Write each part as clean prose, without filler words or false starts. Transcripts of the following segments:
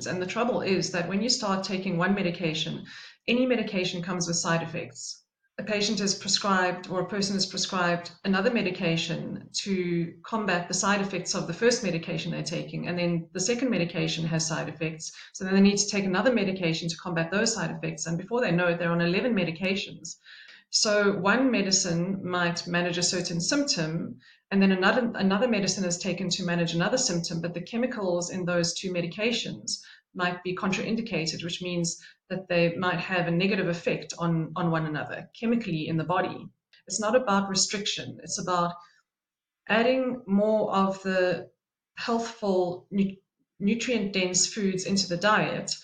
And the trouble is that when you start taking one medication, any medication comes with side effects. A patient is prescribed, or a person is prescribed another medication to combat the side effects of the first medication they're taking, and then the second medication has side effects, so then they need to take another medication to combat those side effects, and before they know it, they're on 11 medications. So one medicine might manage a certain symptom, and then another medicine is taken to manage another symptom, but the chemicals in those two medications might be contraindicated, which means that they might have a negative effect on one another chemically in the body. It's not about restriction, it's about adding more of the healthful, nutrient-dense foods into the diet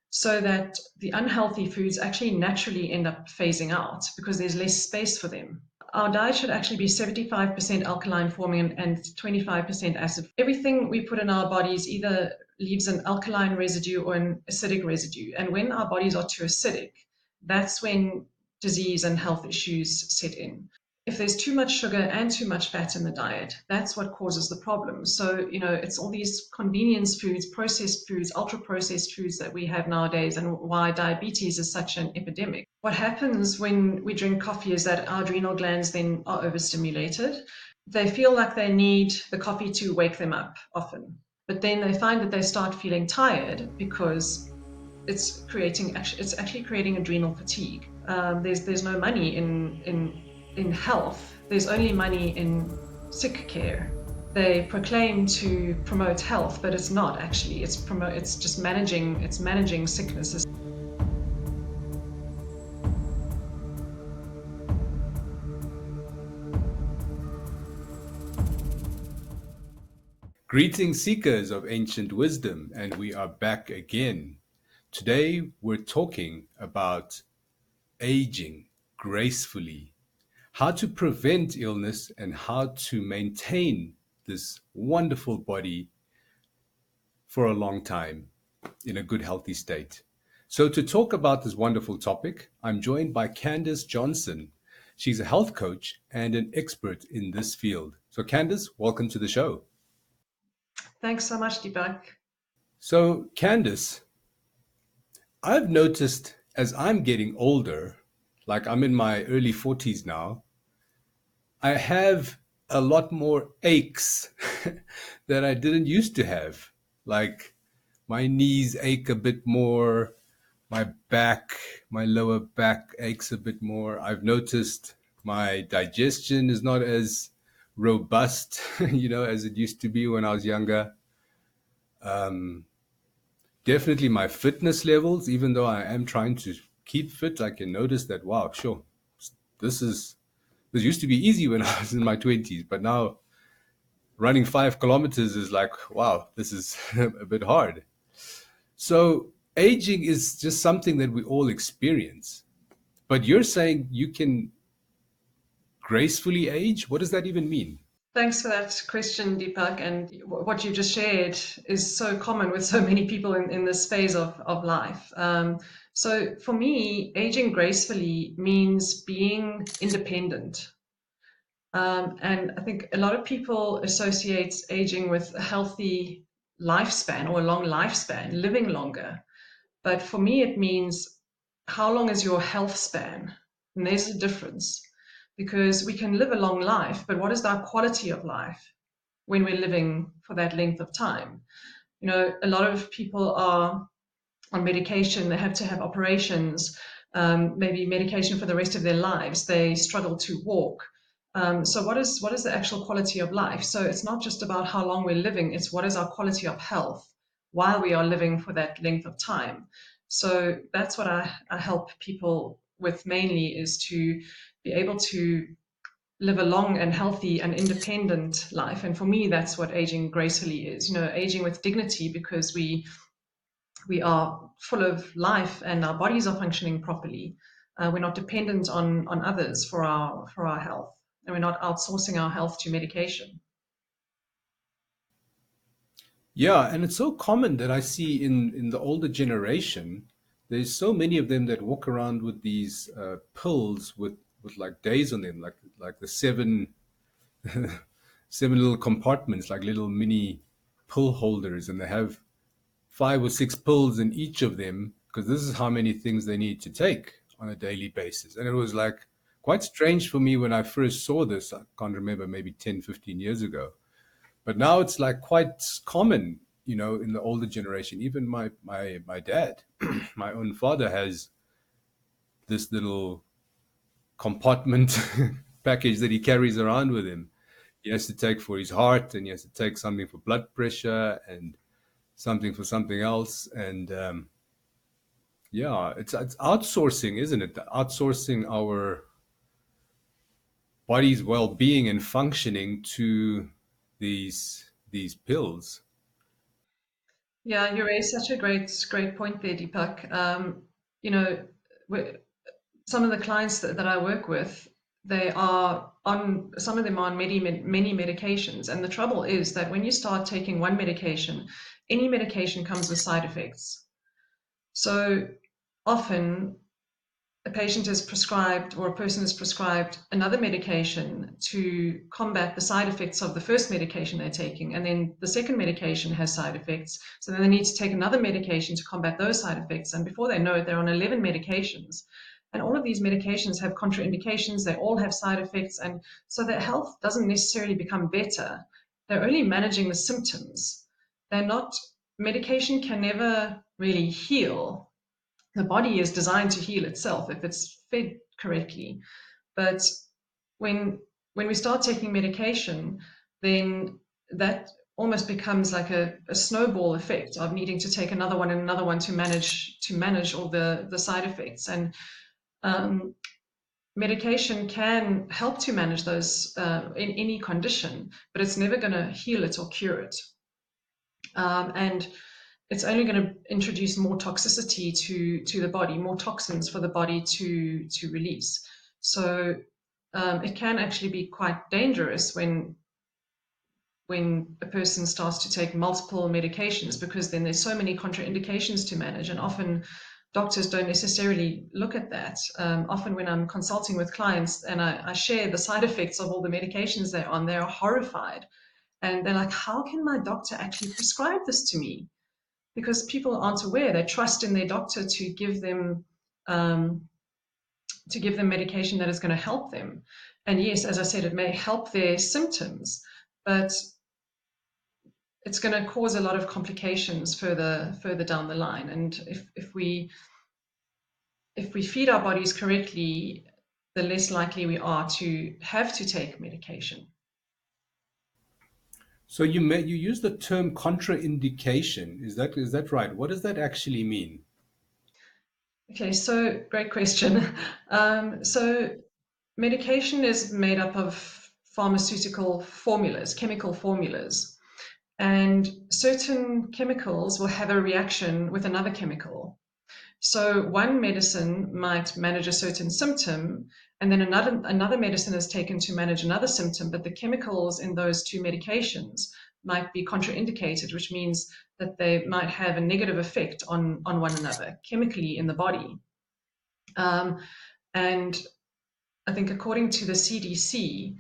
so that the unhealthy foods actually naturally end up phasing out because there's less space for them. Our diet should actually be 75% alkaline forming and 25% acid. Everything we put in our bodies either leaves an alkaline residue or an acidic residue. And when our bodies are too acidic, that's when disease and health issues set in. If there's too much sugar and too much fat in the diet, that's what causes the problem. So, it's all these convenience foods, processed foods, ultra processed foods that we have nowadays, and why diabetes is such an epidemic. What happens when we drink coffee is that our adrenal glands then are overstimulated. They feel like they need the coffee to wake them up often, but then they find that they start feeling tired because it's actually creating adrenal fatigue. There's no money in health. There's only money in sick care. They proclaim to promote health, but it's not actually. It's just managing sicknesses. Greetings, seekers of ancient wisdom, and we are back again. Today, we're talking about aging gracefully, how to prevent illness and how to maintain this wonderful body for a long time in a good, healthy state. So to talk about this wonderful topic, I'm joined by Candice Johnsen. She's a health coach and an expert in this field. So Candice, welcome to the show. Thanks so much, Deepak. So Candice, I've noticed as I'm getting older, like I'm in my early 40s now, I have a lot more aches that I didn't used to have. Like my knees ache a bit more, my lower back aches a bit more. I've noticed my digestion is not as robust, as it used to be when I was younger. Definitely my fitness levels, even though I am trying to keep fit, I can notice that, wow, sure, this used to be easy when I was in my 20s, but now running 5 kilometers is like, wow, this is a bit hard. So aging is just something that we all experience. But you're saying you can gracefully age? What does that even mean? Thanks for that question, Deepak. And what you just shared is so common with so many people in this phase of life. So for me, aging gracefully means being independent. And I think a lot of people associate aging with a healthy lifespan or a long lifespan, living longer. But for me, it means how long is your health span? And there's a difference because we can live a long life, but what is our quality of life when we're living for that length of time? A lot of people are on medication, they have to have operations, maybe medication for the rest of their lives, they struggle to walk. So what is the actual quality of life? So it's not just about how long we're living, it's what is our quality of health while we are living for that length of time. So that's what I help people with mainly, is to be able to live a long and healthy and independent life. And for me, that's what aging gracefully is, aging with dignity, because we are full of life and our bodies are functioning properly. We're not dependent on others for our health, and we're not outsourcing our health to medication. Yeah, and it's so common that I see in the older generation, there's so many of them that walk around with these pills with like days on them, like the seven seven little compartments, like little mini pill holders, and they have 5 or 6 pills in each of them because this is how many things they need to take on a daily basis. And it was like quite strange for me when I first saw this. I can't remember, maybe 10, 15 years ago. But now it's like quite common, in the older generation. Even my dad, my own father, has this little compartment package that he carries around with him. He has to take for his heart, and he has to take something for blood pressure, and something for something else. And yeah, it's outsourcing, isn't it? Outsourcing our body's well-being and functioning to these pills. Yeah, you raised such a great point there, Deepak. You know, we some of the clients that I work with, they are on, some of them are on many medications. And the trouble is that when you start taking one medication, any medication comes with side effects. So often a patient is prescribed, or a person is prescribed another medication to combat the side effects of the first medication they're taking, and then the second medication has side effects, so then they need to take another medication to combat those side effects, and before they know it, they're on 11 medications. And all of these medications have contraindications, they all have side effects, and so their health doesn't necessarily become better. They're only managing the symptoms. They're not, medication can never really heal. The body is designed to heal itself if it's fed correctly. But when when we start taking medication, then that almost becomes like a snowball effect of needing to take another one and another one to manage all the side effects. And um, medication can help to manage those in any condition, but it's never going to heal it or cure it. And it's only going to introduce more toxicity to the body, more toxins for the body to release. So it can actually be quite dangerous when a person starts to take multiple medications, because then there's so many contraindications to manage, and often doctors don't necessarily look at that. Often when I'm consulting with clients and I share the side effects of all the medications they're on, they're horrified, and they're like, how can my doctor actually prescribe this to me? Because people aren't aware. They trust in their doctor um, to give them medication that is going to help them. And yes, as I said, it may help their symptoms, but it's going to cause a lot of complications further down the line. And if we feed our bodies correctly, the less likely we are to have to take medication. So you use the term contraindication. Is that right? What does that actually mean? Okay, so great question. So medication is made up of pharmaceutical formulas, chemical formulas, and certain chemicals will have a reaction with another chemical. So one medicine might manage a certain symptom, and then another medicine is taken to manage another symptom, but the chemicals in those two medications might be contraindicated, which means that they might have a negative effect on one another chemically in the body. Um, and I think according to the CDC,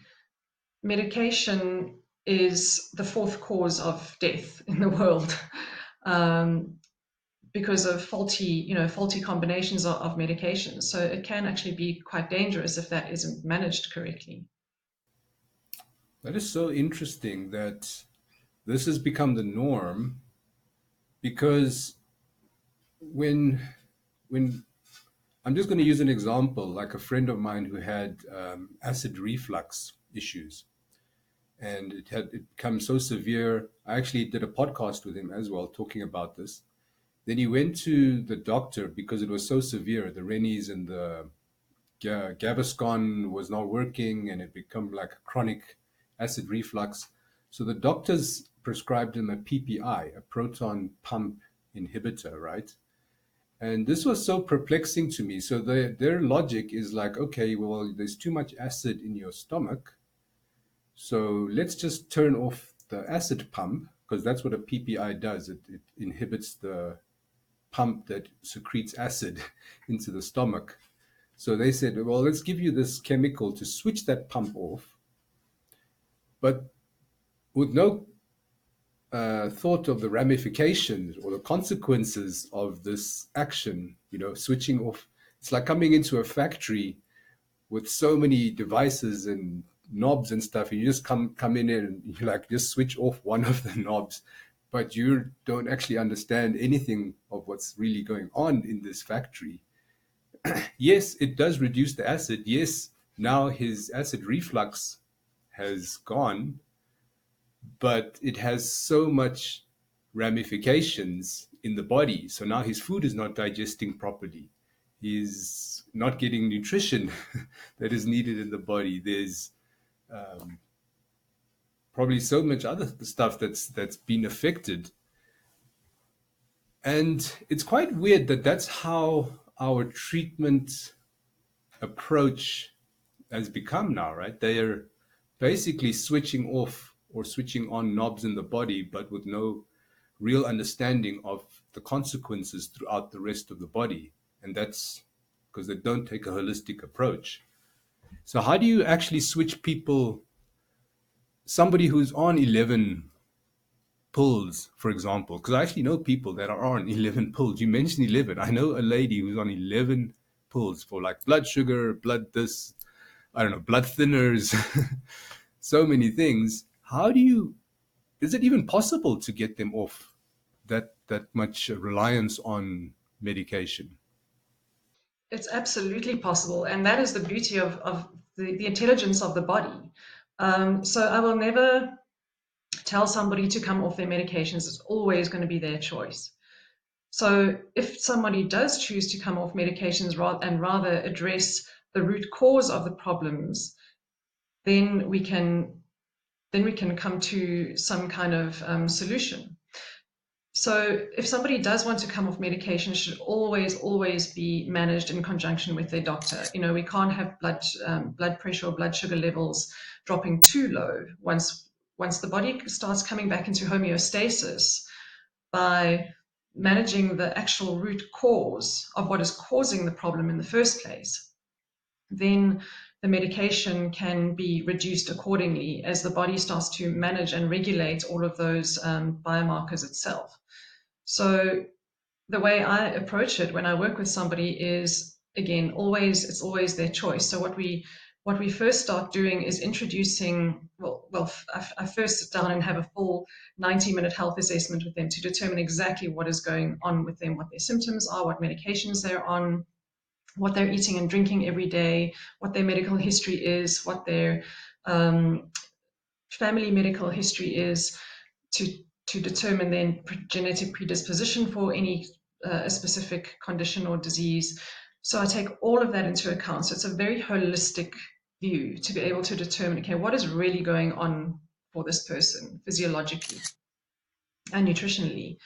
medication is the fourth cause of death in the world. Um, because of faulty combinations of medications. So it can actually be quite dangerous if that isn't managed correctly. That is so interesting that this has become the norm because when when I'm just going to use an example, like a friend of mine who had acid reflux issues, and it become so severe. I actually did a podcast with him as well, talking about this. Then he went to the doctor because it was so severe. The Rennies and the Gaviscon was not working, and it became like a chronic acid reflux. So the doctors prescribed him a PPI, a proton pump inhibitor, right? And this was so perplexing to me. So their logic is like, okay, well, there's too much acid in your stomach. So let's just turn off the acid pump because that's what a PPI does. It inhibits the pump that secretes acid into the stomach. So they said, well, let's give you this chemical to switch that pump off, but with no thought of the ramifications or the consequences of this action, switching off. It's like coming into a factory with so many devices and knobs and stuff, and you just come in and you like just switch off one of the knobs, but you don't actually understand anything of what's really going on in this factory. Yes, it does reduce the acid. Yes, now his acid reflux has gone, but it has so much ramifications in the body. So now his food is not digesting properly. He's not getting nutrition that is needed in the body. There's probably so much other stuff that's been affected. And it's quite weird that that's how our treatment approach has become now, right? They are basically switching off or switching on knobs in the body, but with no real understanding of the consequences throughout the rest of the body. And that's because they don't take a holistic approach. So, how do you actually switch people, somebody who's on 11 pills, for example? Because I actually know people that are on 11 pills. You mentioned 11. I know a lady who's on 11 pills for like blood sugar, blood this, I don't know, blood thinners, so many things. Is it even possible to get them off that much reliance on medication? It's absolutely possible, and that is the beauty of the intelligence of the body. So I will never tell somebody to come off their medications. It's always going to be their choice. So if somebody does choose to come off medications and rather address the root cause of the problems, then we can come to some kind of solution. So if somebody does want to come off medication, it should always be managed in conjunction with their doctor. We can't have blood pressure or blood sugar levels dropping too low. Once the body starts coming back into homeostasis by managing the actual root cause of what is causing the problem in the first place, then the medication can be reduced accordingly as the body starts to manage and regulate all of those biomarkers itself. So the way I approach it when I work with somebody is, again, it's always their choice. So what we first start doing is introducing, I first sit down and have a full 90-minute health assessment with them to determine exactly what is going on with them, what their symptoms are, what medications they're on, what they're eating and drinking every day, what their medical history is, what their family medical history is, to determine then genetic predisposition for any a specific condition or disease. So I take all of that into account. So it's a very holistic view to be able to determine, okay, what is really going on for this person physiologically and nutritionally.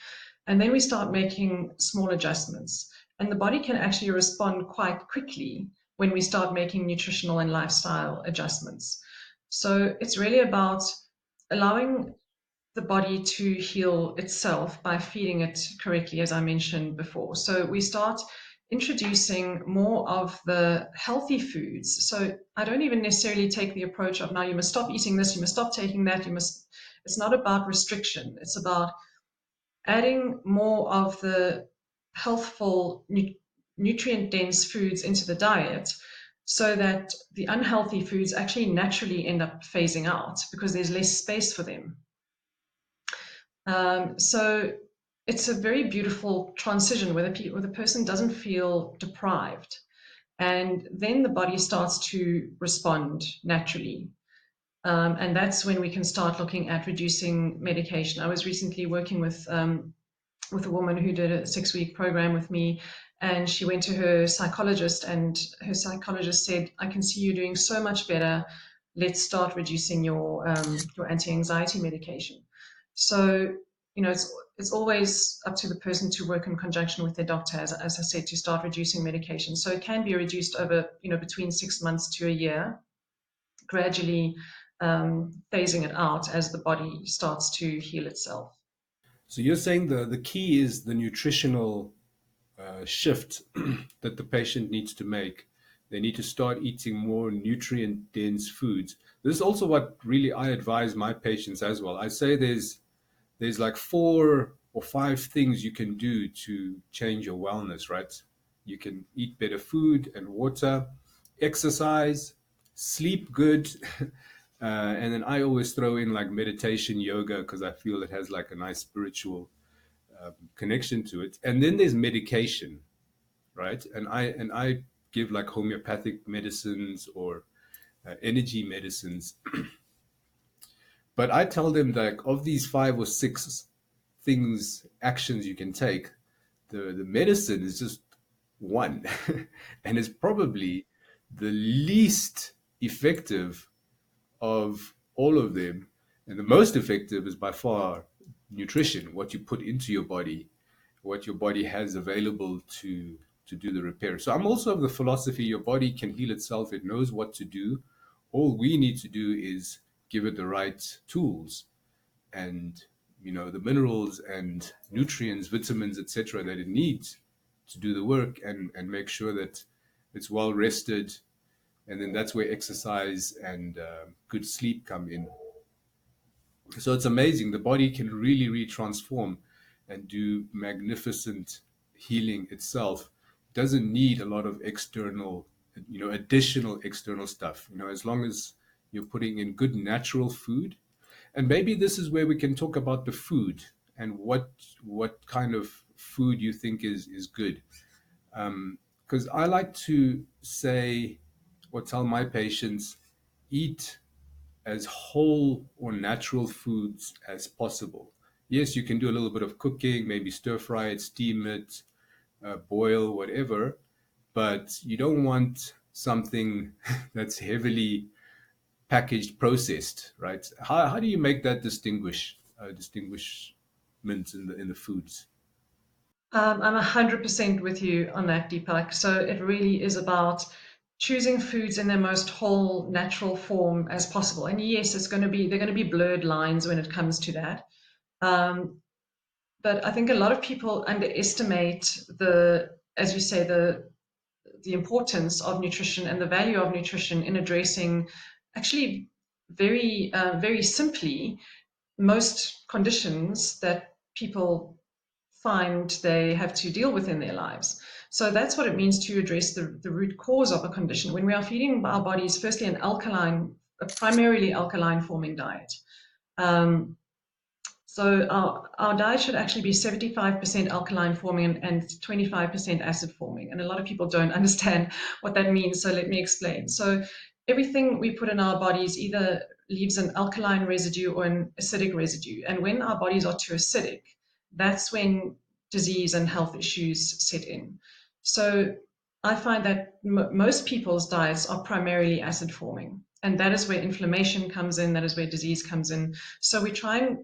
And then we start making small adjustments. And the body can actually respond quite quickly when we start making nutritional and lifestyle adjustments. So it's really about allowing the body to heal itself by feeding it correctly, as I mentioned before. So we start introducing more of the healthy foods. So I don't even necessarily take the approach of now you must stop eating this, you must stop taking that, it's not about restriction. It's about adding more of the healthful, nutrient-dense foods into the diet so that the unhealthy foods actually naturally end up phasing out because there's less space for them. So it's a very beautiful transition where the person doesn't feel deprived. And then the body starts to respond naturally. And that's when we can start looking at reducing medication. I was recently working with a woman who did a 6-week program with me, and she went to her psychologist, and her psychologist said, I can see you doing so much better. Let's start reducing your anti-anxiety medication. So, it's always up to the person to work in conjunction with their doctor, as I said, to start reducing medication. So it can be reduced over, between 6 months to a year, gradually phasing it out as the body starts to heal itself. So you're saying the key is the nutritional shift that the patient needs to make. They need to start eating more nutrient dense foods. This is also what really I advise my patients as well. I say there's there's like 4 or 5 things you can do to change your wellness, right? You can eat better food and water, exercise, sleep good. And then I always throw in like meditation, yoga, because I feel it has like a nice spiritual connection to it. And then there's medication, right? And I give like homeopathic medicines or energy medicines. But I tell them that of these 5 or 6 things, actions you can take, the medicine is just one. And it's probably the least effective of all of them. And the most effective is by far nutrition, what you put into your body, what your body has available to do the repair. So I'm also of the philosophy your body can heal itself. It knows what to do. All we need to do is give it the right tools and the minerals and nutrients, vitamins, etc., that it needs to do the work, and make sure that it's well rested. And then that's where exercise and good sleep come in. So it's amazing. The body can really, really transform and do magnificent healing itself. It doesn't need a lot of external, additional external stuff. As long as you're putting in good natural food. And maybe this is where we can talk about the food and what kind of food you think is good. Because I like to say or tell my patients, eat as whole or natural foods as possible. Yes, you can do a little bit of cooking, maybe stir fry it, steam it, boil, whatever, but you don't want something that's heavily packaged, processed, right? How do you make that distinguishment in the foods? I'm 100% with you on that, Deepak. So it really is about choosing foods in their most whole, natural form as possible. And yes, they're going to be blurred lines when it comes to that. Um, but I think a lot of people underestimate as you say, the importance of nutrition and the value of nutrition in addressing actually very simply most conditions that people find they have to deal with in their lives. So that's what it means to address the root cause of a condition. When we are feeding our bodies, firstly, a primarily alkaline forming diet. Um, so our diet should actually be 75% alkaline forming and 25% acid forming. And a lot of people don't understand what that means. So let me explain. So everything we put in our bodies either leaves an alkaline residue or an acidic residue. And when our bodies are too acidic, that's when disease and health issues set in. So I find that most people's diets are primarily acid forming. And that is where inflammation comes in, that is where disease comes in. So we try and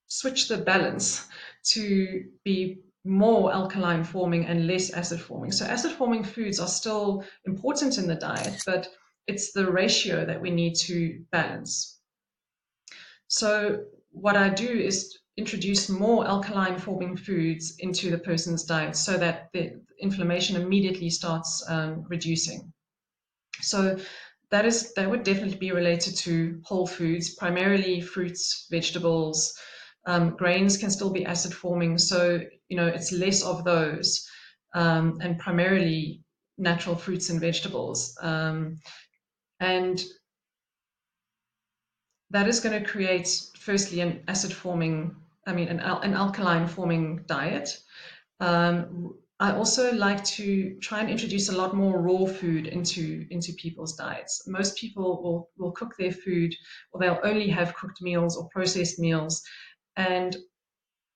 switch the balance to be more alkaline forming and less acid forming. So acid forming foods are still important in the diet, but it's the ratio that we need to balance. So what I do is introduce more alkaline forming foods into the person's diet so that the inflammation immediately starts reducing. So that would definitely be related to whole foods, primarily fruits, vegetables. Grains can still be acid forming, so it's less of those, and primarily natural fruits and vegetables. And that is going to create, firstly, an acid forming, an alkaline forming diet. I also like to try and introduce a lot more raw food into people's diets. Most people will cook their food, or they'll only have cooked meals or processed meals. And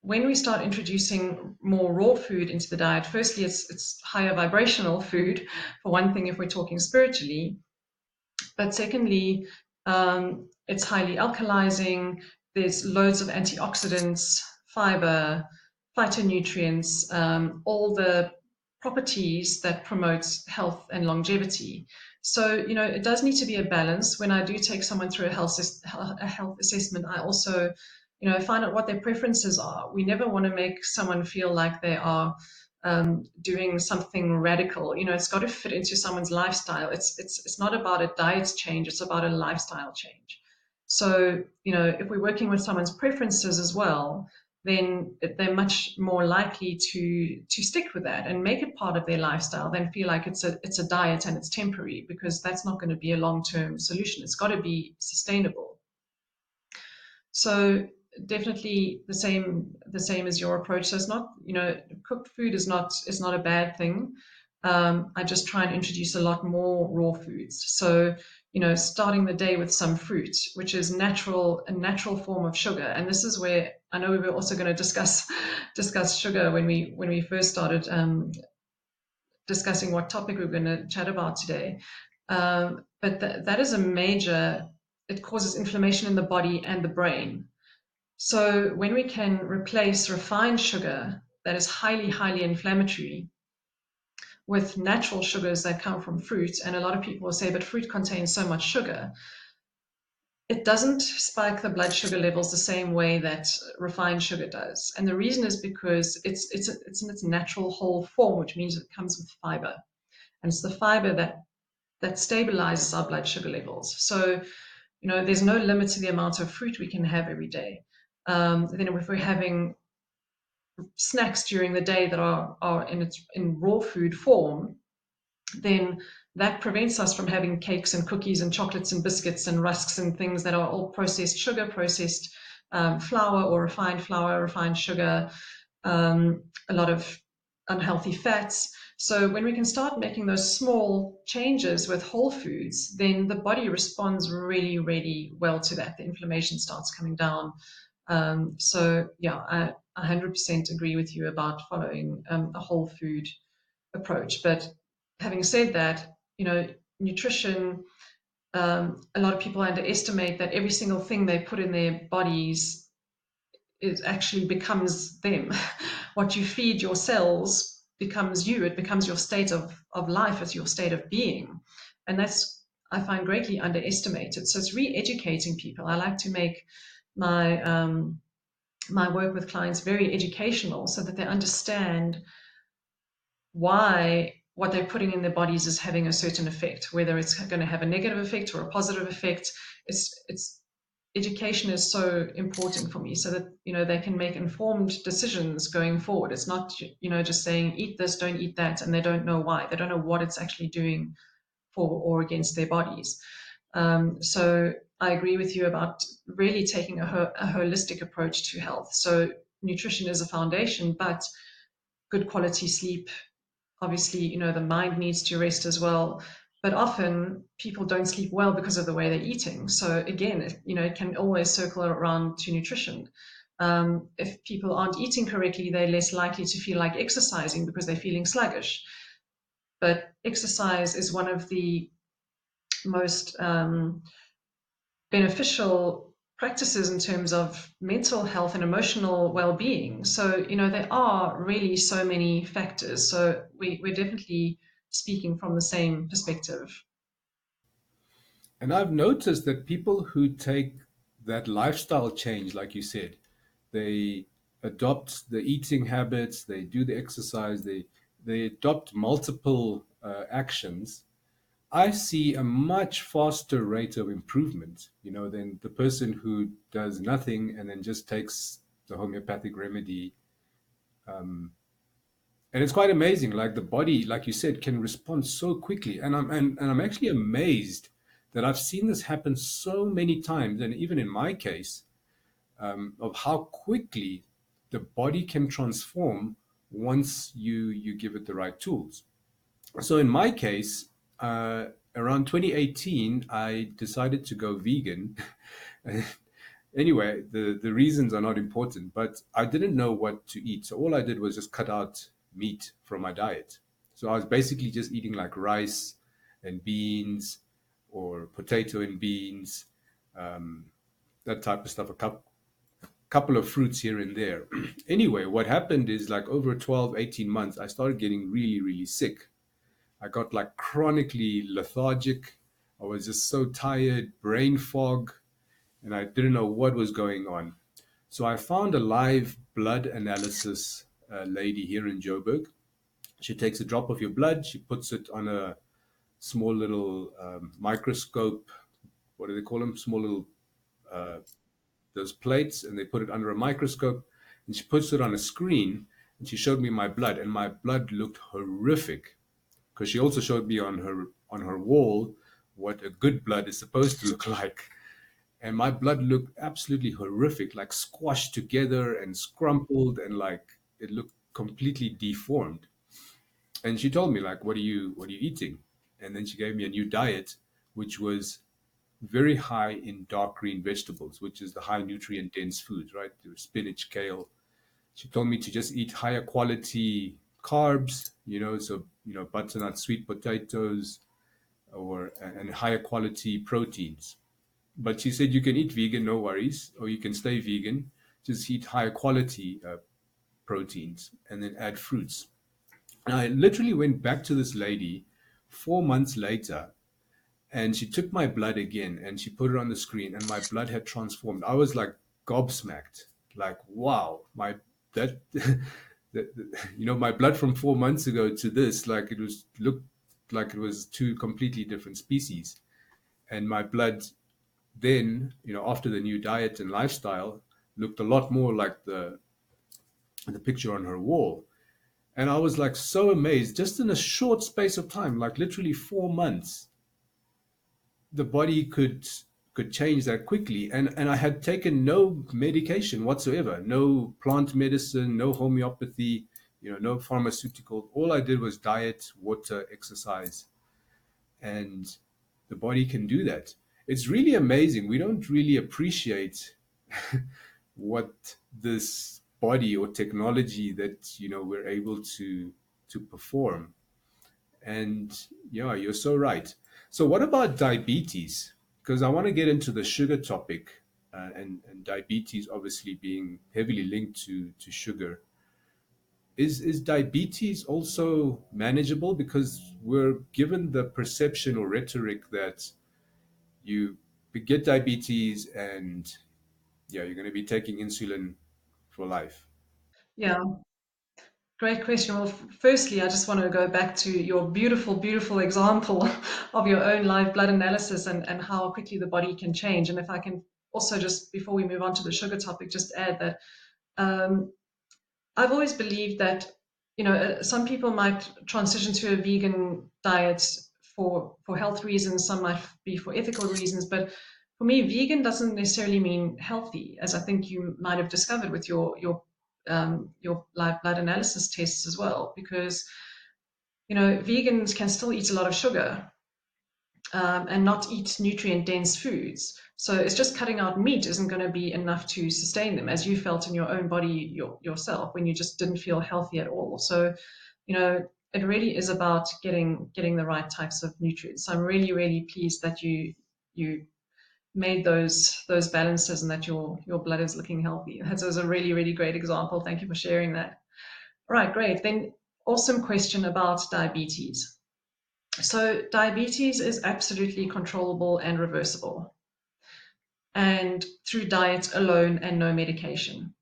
when we start introducing more raw food into the diet, firstly, it's higher vibrational food, for one thing, if we're talking spiritually. But secondly, it's highly alkalizing. There's loads of antioxidants, fiber, phytonutrients, all the properties that promote health and longevity. So, it does need to be a balance. When I do take someone through a health assessment, I also, find out what their preferences are. We never want to make someone feel like they are doing something radical. It's got to fit into someone's lifestyle. It's not about a diet change. It's about a lifestyle change. So, if we're working with someone's preferences as well, then they're much more likely to stick with that and make it part of their lifestyle than feel like it's a diet and it's temporary, because that's not going to be a long-term solution. It's got to be sustainable. So definitely the same as your approach. So it's not, cooked food is not a bad thing. I just try and introduce a lot more raw foods. So, starting the day with some fruit, which is a natural form of sugar. And this is where I know we were also going to discuss sugar when we first started discussing what topic we we're going to chat about today. But that is a major. It causes inflammation in the body and the brain. So when we can replace refined sugar that is highly, highly inflammatory with natural sugars that come from fruit, and a lot of people will say, but fruit contains so much sugar. It doesn't spike the blood sugar levels the same way that refined sugar does. And the reason is because it's in its natural whole form, which means it comes with fiber. And it's the fiber that stabilizes our blood sugar levels. So, there's no limit to the amount of fruit we can have every day. Then if we're having snacks during the day that are in raw food form, then that prevents us from having cakes and cookies and chocolates and biscuits and rusks and things that are all processed sugar, processed flour or refined sugar, a lot of unhealthy fats. So when we can start making those small changes with whole foods, then the body responds really, really well to that. The inflammation starts coming down. So yeah, I 100% agree with you about following a whole food approach. But having said that, nutrition, a lot of people underestimate that every single thing they put in their bodies it actually becomes them. What you feed your cells becomes you. It becomes your state of life, it's your state of being. And that's, I find, greatly underestimated. So it's re-educating people. I like to make my work with clients very educational so that they understand why what they're putting in their bodies is having a certain effect, whether it's going to have a negative effect or a positive effect. It's education is so important for me so that they can make informed decisions going forward. It's not just saying eat this, don't eat that, and they don't know why. They don't know what it's actually doing for or against their bodies. So I agree with you about really taking a holistic approach to health. So nutrition is a foundation, but good quality sleep. Obviously, the mind needs to rest as well. But often people don't sleep well because of the way they're eating. So again, it can always circle around to nutrition. If people aren't eating correctly, they're less likely to feel like exercising because they're feeling sluggish. But exercise is one of the most beneficial practices in terms of mental health and emotional well-being. So, there are really so many factors. So we're definitely speaking from the same perspective. And I've noticed that people who take that lifestyle change, like you said, they adopt the eating habits, they do the exercise, they adopt multiple actions. I see a much faster rate of improvement, than the person who does nothing and then just takes the homeopathic remedy. Um, and it's quite amazing, like the body, like you said, can respond so quickly. And I'm actually amazed that I've seen this happen so many times, and even in my case, of how quickly the body can transform once you give it the right tools. So in my case, around 2018, I decided to go vegan. Anyway, the reasons are not important, but I didn't know what to eat. So all I did was just cut out meat from my diet. So I was basically just eating like rice and beans or potato and beans, um, that type of stuff, a couple of fruits here and there. Anyway, what happened is like over 12, 18 months, I started getting really, really sick. I got like chronically lethargic. I was just so tired, brain fog, and I didn't know what was going on. So I found a live blood analysis lady here in Joburg. She takes a drop of your blood, she puts it on a small little microscope. What do they call them? Small little those plates and they put it under a microscope, and she puts it on a screen, and she showed me my blood, and my blood looked horrific, because she also showed me on her wall what a good blood is supposed to look like. And my blood looked absolutely horrific, like squashed together and scrumpled, and like it looked completely deformed. And she told me, like, what are you eating? And then she gave me a new diet, which was very high in dark green vegetables, which is the high nutrient dense foods, right? Spinach, kale. She told me to just eat higher quality carbs, so butternut sweet potatoes, or and higher quality proteins. But she said you can eat vegan, no worries, or you can stay vegan. Just eat higher quality proteins and then add fruits. And I literally went back to this lady 4 months later, and she took my blood again and she put it on the screen, and my blood had transformed. I was like gobsmacked, like, wow, my that, my blood from 4 months ago to this, like, it was looked like it was two completely different species. And my blood then, after the new diet and lifestyle, looked a lot more like the picture on her wall. And I was like so amazed, just in a short space of time, like literally 4 months, the body could change that quickly. And I had taken no medication whatsoever, no plant medicine, no homeopathy, no pharmaceutical. All I did was diet, water, exercise, and the body can do that. It's really amazing. We don't really appreciate what this body or technology that we're able to perform. And yeah, you're so right. So what about diabetes? Because I want to get into the sugar topic, and diabetes obviously being heavily linked to sugar. Is diabetes also manageable? Because we're given the perception or rhetoric that you get diabetes and yeah, you're going to be taking insulin for life. Yeah, great question. Well, firstly, I just want to go back to your beautiful, beautiful example of your own live blood analysis and how quickly the body can change. And if I can also just, before we move on to the sugar topic, just add that um, I've always believed that, some people might transition to a vegan diet for health reasons, some might be for ethical reasons, but for me, vegan doesn't necessarily mean healthy, as I think you might have discovered with your live blood analysis tests as well, because vegans can still eat a lot of sugar and not eat nutrient dense foods. So it's just cutting out meat isn't going to be enough to sustain them, as you felt in your own body yourself when you just didn't feel healthy at all. So, it really is about getting the right types of nutrients. So I'm really, really pleased that you made those balances and that your blood is looking healthy. That was a really, really great example. Thank you for sharing that. All right, great. Then awesome question about diabetes. So diabetes is absolutely controllable and reversible, and through diet alone and no medication.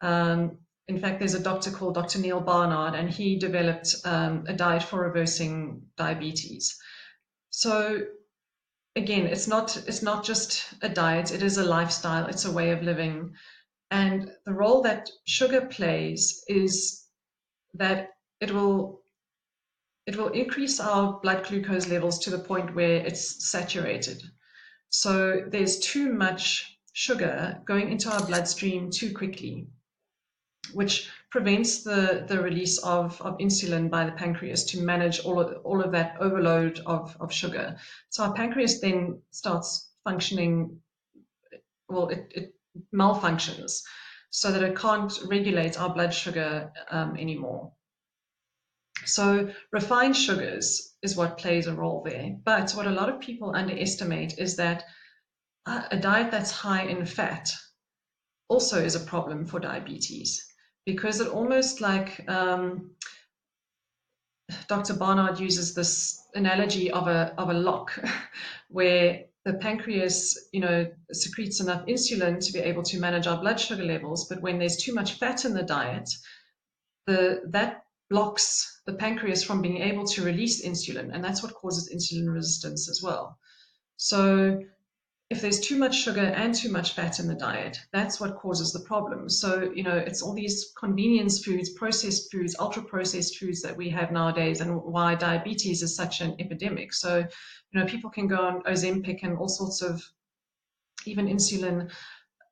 In fact, there's a doctor called Dr. Neil Barnard, and he developed a diet for reversing diabetes. So again, it's not just a diet; it is a lifestyle. It's a way of living, and the role that sugar plays is that it will it will increase our blood glucose levels to the point where it's saturated. So there's too much sugar going into our bloodstream too quickly, which prevents the release of insulin by the pancreas to manage all of that overload of sugar. So our pancreas then starts functioning, well, it malfunctions so that it can't regulate our blood sugar anymore. So refined sugars is what plays a role there. But what a lot of people underestimate is that a diet that's high in fat also is a problem for diabetes, because it almost like Dr. Barnard uses this analogy of a lock where the pancreas, secretes enough insulin to be able to manage our blood sugar levels, but when there's too much fat in the diet, that blocks the pancreas from being able to release insulin, and that's what causes insulin resistance as well. So if there's too much sugar and too much fat in the diet, that's what causes the problem. So, it's all these convenience foods, processed foods, ultra processed foods that we have nowadays, and why diabetes is such an epidemic. So, people can go on Ozempic and all sorts of, even insulin,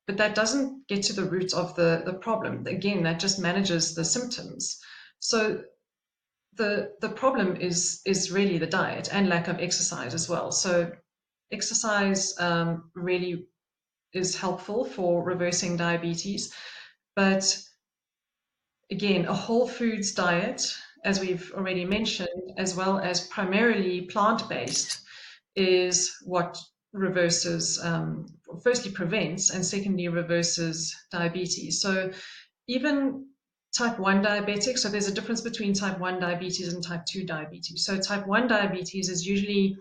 but that doesn't get to the root of the problem. Again, that just manages the symptoms. So the problem is really the diet and lack of exercise as well. So exercise really is helpful for reversing diabetes, but again, a whole foods diet, as we've already mentioned, as well as primarily plant-based, is what reverses, firstly prevents, and secondly reverses diabetes. So even type 1 diabetic, so there's a difference between type 1 diabetes and type 2 diabetes. So type 1 diabetes is usually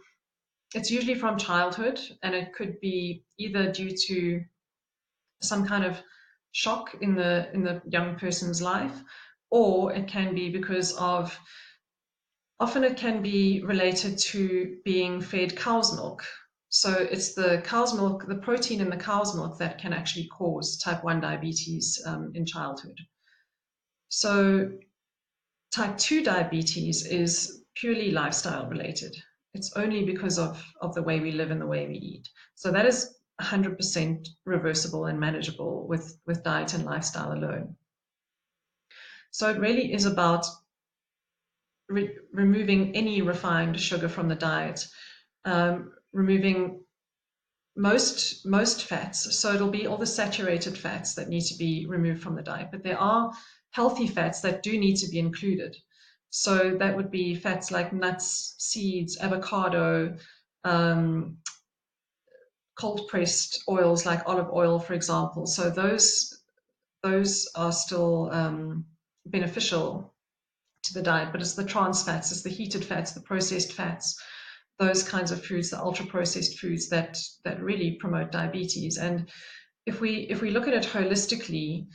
from childhood, and it could be either due to some kind of shock in the young person's life, or it can be because of, often it can be related to being fed cow's milk. So it's the cow's milk, the protein in the cow's milk, that can actually cause type 1 diabetes in childhood. So type 2 diabetes is purely lifestyle related. It's only because of the way we live and the way we eat. So that is 100% reversible and manageable with diet and lifestyle alone. So it really is about removing any refined sugar from the diet, removing most fats. So it'll be all the saturated fats that need to be removed from the diet, but there are healthy fats that do need to be included. So that would be fats like nuts, seeds, avocado, cold pressed oils like olive oil, for example. So those are still beneficial to the diet, but it's the trans fats, it's the heated fats, the processed fats, those kinds of foods, the ultra processed foods that really promote diabetes. And if we look at it holistically,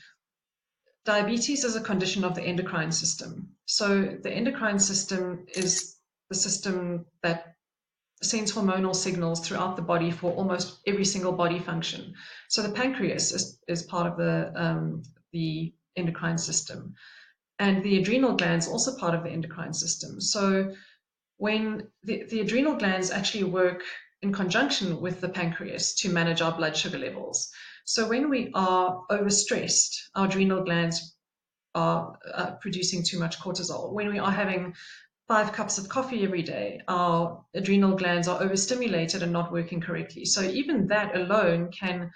diabetes is a condition of the endocrine system. So the endocrine system is the system that sends hormonal signals throughout the body for almost every single body function. So the pancreas is part of the endocrine system, and the adrenal glands are also part of the endocrine system. So when the adrenal glands actually work in conjunction with the pancreas to manage our blood sugar levels. So when we are overstressed, our adrenal glands are producing too much cortisol. When we are having 5 cups of coffee every day, our adrenal glands are overstimulated and not working correctly. So even that alone can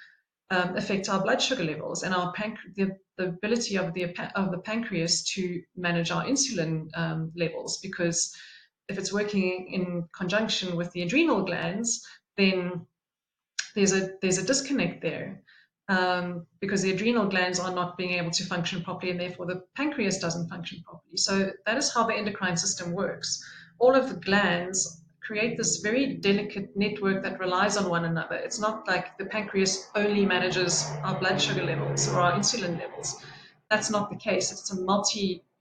affect our blood sugar levels and our the ability of the pancreas to manage our insulin levels, because if it's working in conjunction with the adrenal glands, then there's a disconnect there, because the adrenal glands are not being able to function properly, and therefore the pancreas doesn't function properly. So that is how the endocrine system works. All of the glands create this very delicate network that relies on one another. It's not like the pancreas only manages our blood sugar levels or our insulin levels. That's not the case. It's a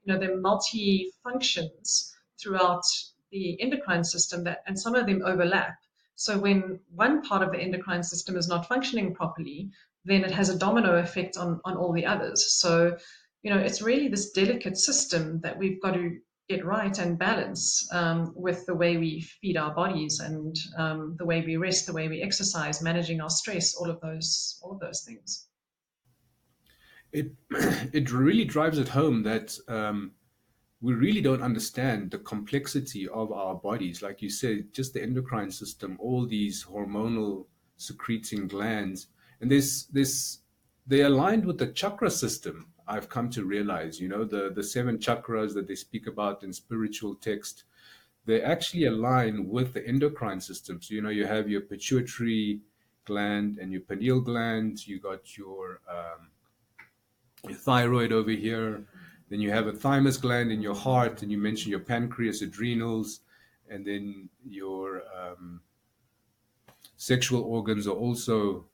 there are multi functions throughout the endocrine system, and some of them overlap. So when one part of the endocrine system is not functioning properly, then it has a domino effect on all the others. So, it's really this delicate system that we've got to get right and balance, with the way we feed our bodies and the way we rest, the way we exercise, managing our stress, all of those things. It it really drives it home that we really don't understand the complexity of our bodies. Like you said, just the endocrine system, all these hormonal secreting glands, and they're aligned with the chakra system. I've come to realize, the 7 chakras that they speak about in spiritual text, they actually align with the endocrine system. So, you have your pituitary gland and your pineal gland. You got your thyroid over here. Then you have a thymus gland in your heart, and you mentioned your pancreas, adrenals, and then your sexual organs are also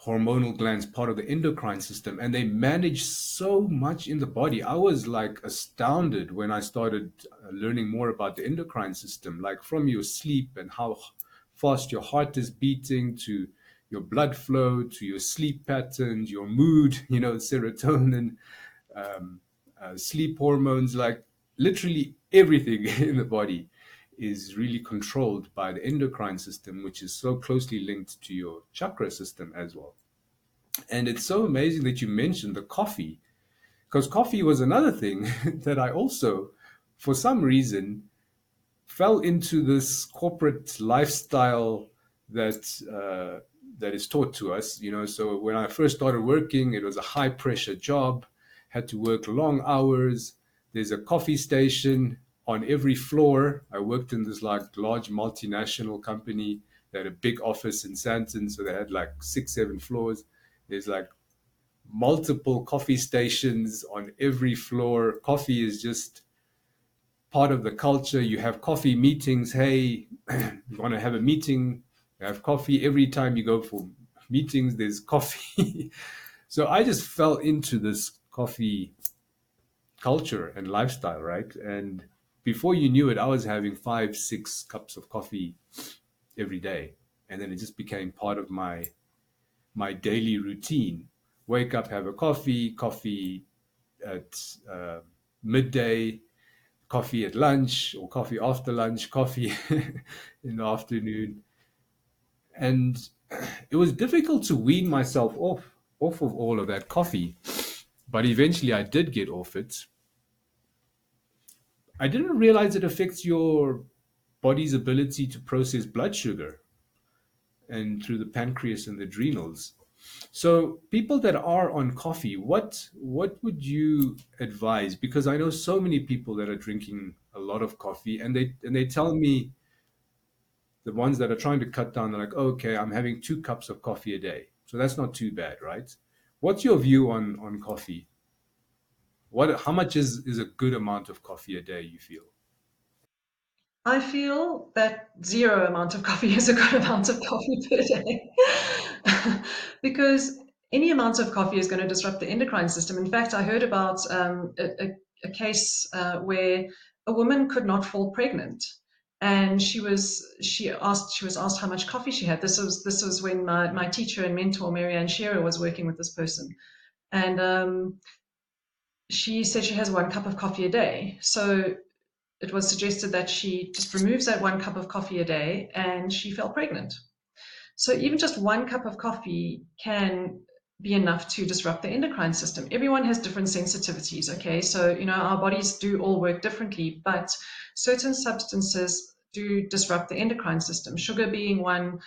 hormonal glands, part of the endocrine system, and they manage so much in the body. I was like astounded when I started learning more about the endocrine system, like from your sleep and how fast your heart is beating, to your blood flow, to your sleep patterns, your mood, serotonin, um, sleep hormones, like literally everything in the body is really controlled by the endocrine system, which is so closely linked to your chakra system as well. And it's so amazing that you mentioned the coffee, because coffee was another thing that I also, for some reason, fell into this corporate lifestyle that that is taught to us. So when I first started working, it was a high pressure job, had to work long hours. There's a coffee station on every floor. I worked in this like large multinational company. They had a big office in Santon, so they had like 6 7 floors. There's like multiple coffee stations on every floor. Coffee is just part of the culture. You have coffee meetings. Hey, you want to have a meeting? You have coffee every time you go for meetings. There's coffee. So I just fell into this coffee culture and lifestyle, right? And before you knew it, I was having 5 6 cups of coffee every day, and then it just became part of my daily routine. Wake up, have a coffee at midday, coffee at lunch, or coffee after lunch, coffee in the afternoon. And it was difficult to wean myself off of all of that coffee, but eventually I did get off it. I didn't realize it affects your body's ability to process blood sugar and through the pancreas and the adrenals. So people that are on coffee, what would you advise? Because I know so many people that are drinking a lot of coffee, and they tell me, the ones that are trying to cut down, they're like, oh, okay, I'm having 2 cups of coffee a day, so that's not too bad, right? What's your view on coffee? How much is a good amount of coffee a day, you feel? I feel that zero amount of coffee is a good amount of coffee per day. Because any amount of coffee is going to disrupt the endocrine system. In fact, I heard about a case where a woman could not fall pregnant, and she was asked how much coffee she had. This was when my teacher and mentor Marianne Shearer was working with this person, and she said she has 1 cup of coffee a day. So it was suggested that she just removes that 1 cup of coffee a day, and she fell pregnant. So even just 1 cup of coffee can be enough to disrupt the endocrine system. Everyone has different sensitivities, okay? So, our bodies do all work differently, but certain substances do disrupt the endocrine system, sugar being one,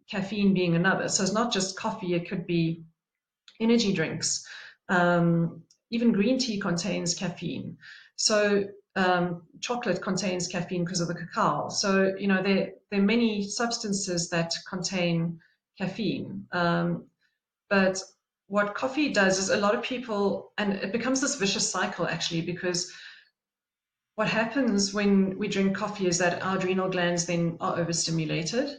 caffeine being another. So it's not just coffee, it could be energy drinks. Even green tea contains caffeine. So chocolate contains caffeine because of the cacao. So, there are many substances that contain caffeine. But what coffee does is, a lot of people, and it becomes this vicious cycle actually, because what happens when we drink coffee is that our adrenal glands then are overstimulated.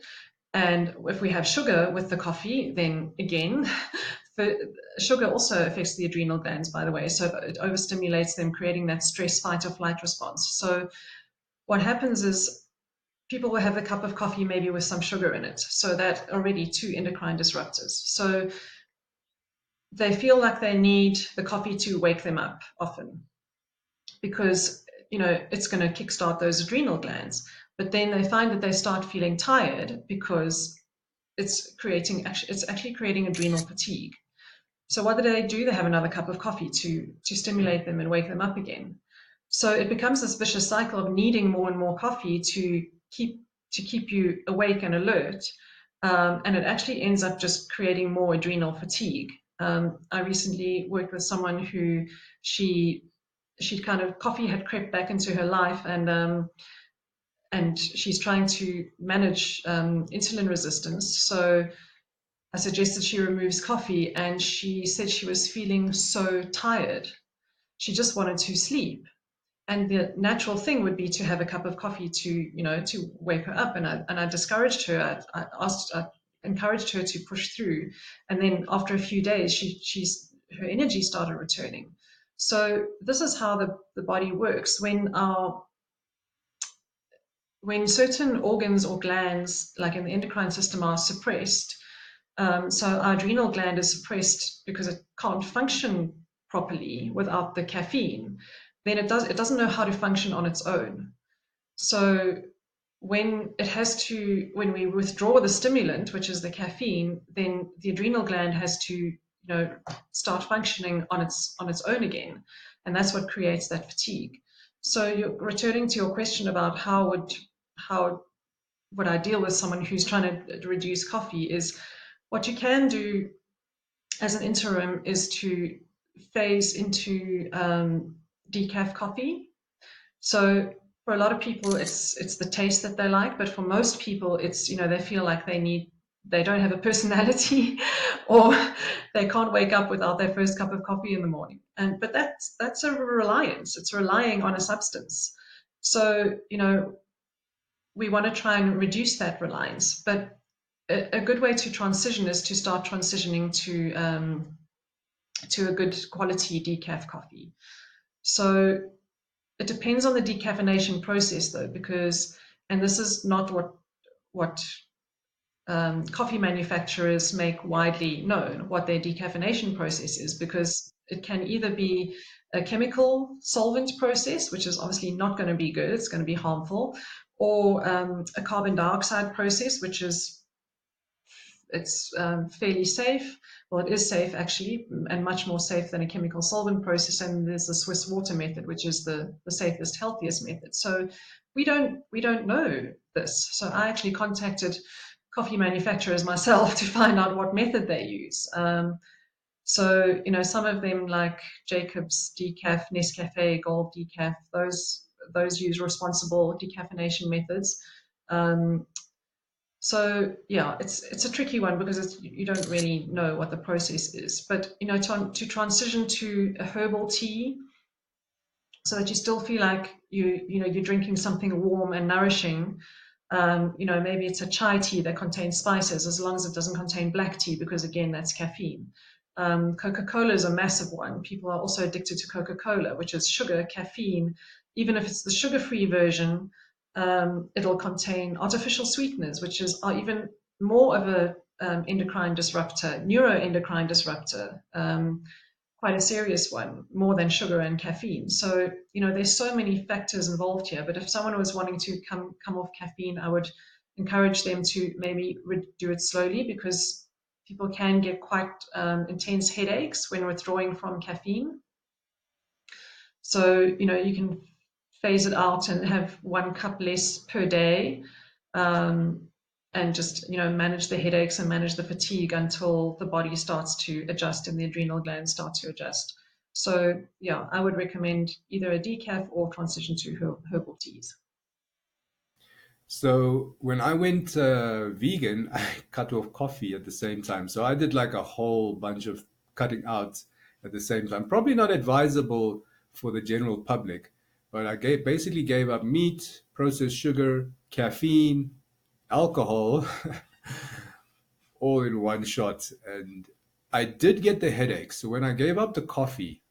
And if we have sugar with the coffee, then again, sugar also affects the adrenal glands, by the way. So it overstimulates them, creating that stress, fight, or flight response. So what happens is people will have a cup of coffee maybe with some sugar in it. So that already 2 endocrine disruptors. So they feel like they need the coffee to wake them up often, because it's going to kickstart those adrenal glands. But then they find that they start feeling tired because it's actually creating adrenal fatigue. So what do? They have another cup of coffee to stimulate them and wake them up again. So it becomes this vicious cycle of needing more and more coffee to keep you awake and alert, and it actually ends up just creating more adrenal fatigue. I recently worked with someone who she kind of, coffee had crept back into her life, and she's trying to manage insulin resistance. So I suggested she removes coffee, and she said she was feeling so tired. She just wanted to sleep. And the natural thing would be to have a cup of coffee to wake her up. And I discouraged her. I encouraged her to push through. And then after a few days, her energy started returning. So this is how the body works. when certain organs or glands, like in the endocrine system, are suppressed, so our adrenal gland is suppressed because it can't function properly without the caffeine, then it doesn't know how to function on its own. So when we withdraw the stimulant, which is the caffeine, then the adrenal gland has to, start functioning on its own again, and that's what creates that fatigue. So you're returning to your question about how would I deal with someone who's trying to reduce coffee, is what you can do as an interim is to phase into decaf coffee. So for a lot of people, it's the taste that they like, but for most people, it's, they feel like they don't have a personality, or they can't wake up without their first cup of coffee in the morning. But that's a reliance. It's relying on a substance. So we want to try and reduce that reliance. But a good way to transition is to start transitioning to a good quality decaf coffee. So it depends on the decaffeination process, though, and this is not what coffee manufacturers make widely known, what their decaffeination process is, because it can either be a chemical solvent process, which is obviously not going to be good, it's going to be harmful, or a carbon dioxide process, it's fairly safe. Well, it is safe actually, and much more safe than a chemical solvent process. And there's the Swiss water method, which is the safest, healthiest method. So we don't know this. So I actually contacted coffee manufacturers myself to find out what method they use. So some of them, like Jacobs Decaf, Nescafe Gold Decaf, those use responsible decaffeination methods. So yeah, it's a tricky one because you don't really know what the process is. But to transition to a herbal tea, so that you still feel like you're drinking something warm and nourishing. Maybe it's a chai tea that contains spices, as long as it doesn't contain black tea, because again, that's caffeine. Coca-Cola is a massive one. People are also addicted to Coca-Cola, which is sugar, caffeine. Even if it's the sugar-free version, it'll contain artificial sweeteners, are even more of a endocrine disruptor, neuroendocrine disruptor, quite a serious one, more than sugar and caffeine. So, there's so many factors involved here. But if someone was wanting to come off caffeine, I would encourage them to maybe do it slowly, because people can get quite intense headaches when withdrawing from caffeine. So, you can phase it out and have 1 cup less per day, and just, manage the headaches and manage the fatigue until the body starts to adjust and the adrenal glands start to adjust. So, yeah, I would recommend either a decaf or transition to herbal teas. So when I went vegan, I cut off coffee at the same time. So I did like a whole bunch of cutting out at the same time. Probably not advisable for the general public, but basically gave up meat, processed sugar, caffeine, alcohol, all in one shot. And I did get the headache. So when I gave up the coffee,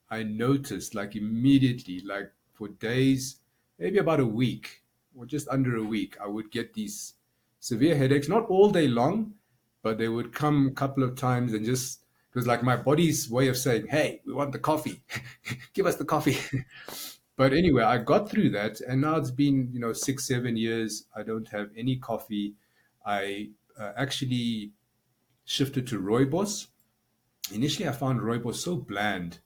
I noticed like immediately, like for days, maybe about a week or just under a week, I would get these severe headaches, not all day long, but they would come a couple of times, and just, it was like my body's way of saying, hey, we want the coffee. Give us the coffee. But anyway, I got through that, and now it's been, 6, 7 years. I don't have any coffee. I actually shifted to rooibos. Initially, I found rooibos so bland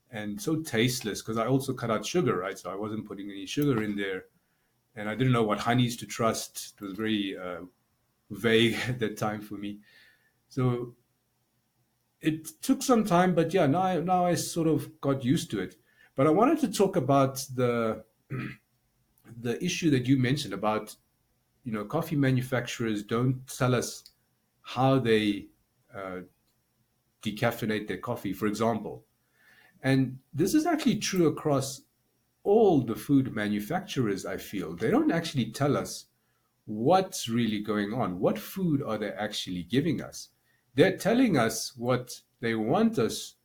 and so tasteless, because I also cut out sugar, right? So I wasn't putting any sugar in there, and I didn't know what honeys to trust. It was very vague at that time for me. So it took some time, but yeah, now I sort of got used to it. But I wanted to talk about the issue that you mentioned about, coffee manufacturers don't tell us how they uh, decaffeinate their coffee, for example. And this is actually true across all the food manufacturers, I feel. They don't actually tell us what's really going on. What food are they actually giving us? They're telling us what they want us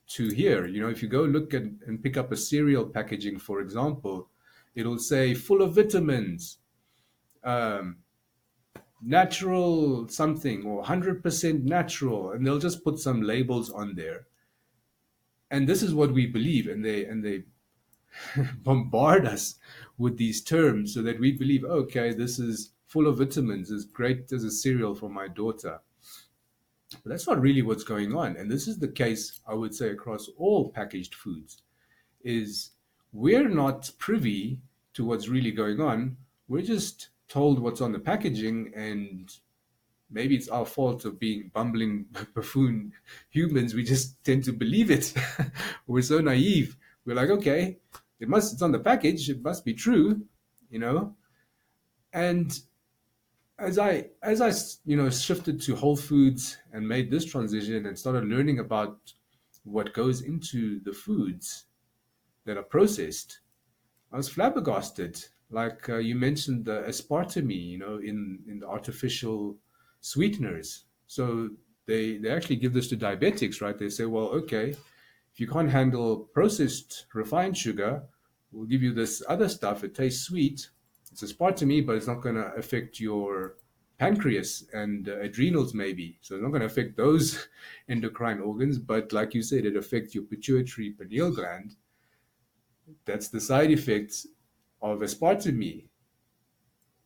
to hear. If you go look and pick up a cereal packaging, for example, it'll say full of vitamins, um, natural something or 100% natural, and they'll just put some labels on there. And this is what we believe, and they bombard us with these terms so that we believe, okay, this is full of vitamins, is great as a cereal for my daughter. But that's not really what's going on. And this is the case, I would say, across all packaged foods, is we're not privy to what's really going on. We're just told what's on the packaging, and maybe it's our fault of being bumbling buffoon humans. We just tend to believe it. We're so naive. We're like, okay, it's on the package, it must be true, you know. And as I shifted to whole foods and made this transition and started learning about what goes into the foods that are processed, I was flabbergasted. Like you mentioned the aspartame, in the artificial sweeteners. So they actually give this to diabetics, right? They say, well, okay, if you can't handle processed refined sugar, we'll give you this other stuff. It tastes sweet. It's aspartame, but it's not going to affect your pancreas and adrenals, maybe. So it's not going to affect those endocrine organs. But like you said, it affects your pituitary pineal gland. That's the side effects of aspartame,